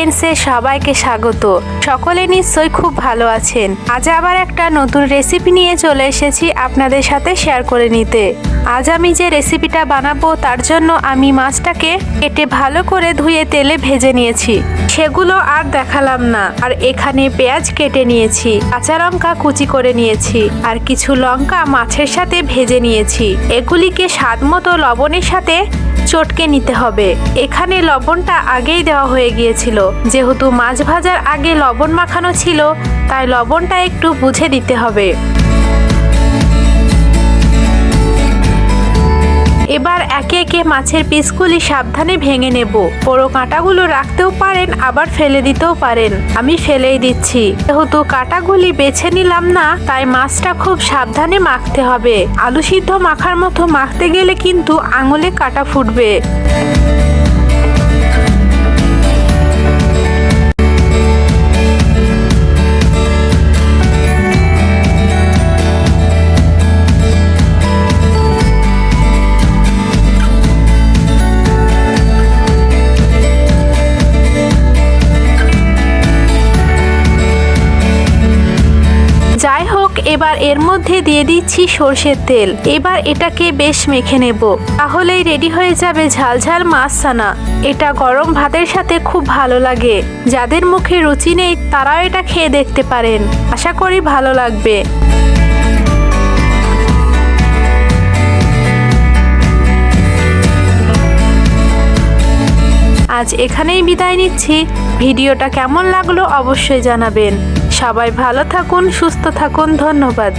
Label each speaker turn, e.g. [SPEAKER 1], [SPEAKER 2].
[SPEAKER 1] কিচেন্সে সবাইকে স্বাগত। সকলে নিশ্চয়ই খুব ভালো আছেন। আজ আবার একটা নতুন রেসিপি নিয়ে চলে এসেছি আপনাদের সাথে শেয়ার করে নিতে। আজ আমি যে রেসিপিটা বানাবো তার জন্য আমি মাছটাকে কেটে ভালো করে ধুয়ে তেলে ভেজে নিয়েছি, সেগুলো আর দেখালাম না। আর এখানে পেঁয়াজ কেটে নিয়েছি, কাঁচা লঙ্কা কুচি করে নিয়েছি, আর কিছু লঙ্কা মাছের সাথে ভেজে নিয়েছি। এগুলিকে স্বাদ মতো লবণের সাথে চটকে নিতে হবে। এখানে লবণটা আগেই দেওয়া হয়ে গিয়েছিল, যেহেতু মাছ ভাজার আগে লবণ মাখানো ছিল, তাই লবণটা একটু বুঝে দিতে হবে। এবার একে একে মাছের পিসগুলি সাবধানে ভেঙে নেব। বড় কাঁটাগুলো রাখতেও পারেন, আবার ফেলে দিতেও পারেন। আমি ফেলেই দিচ্ছি, যেহেতু কাঁটাগুলি বেছে নিলাম না, তাই মাছটা খুব সাবধানে মাখতে হবে। আলু সিদ্ধ মাখার মতো মাখতে গেলে কিন্তু আঙুলে কাঁটা ফুটবে। যাই হোক, এবার এর মধ্যে দিয়ে দিচ্ছি সরষের তেল। এবার এটাকে বেশ মেখে নেব, তাহলেই রেডি হয়ে যাবে ঝালঝাল মাছ ছানা। এটা গরম ভাতের সাথে খুব ভালো লাগে। যাদের মুখে রুচি নেই তারাও এটা খেয়ে দেখতে পারেন, আশা করি ভালো লাগবে। আজ এখানেই বিদায় নিচ্ছি। ভিডিওটা কেমন লাগলো অবশ্যই জানাবেন। সবাই ভালো থাকুন, সুস্থ থাকুন। ধন্যবাদ।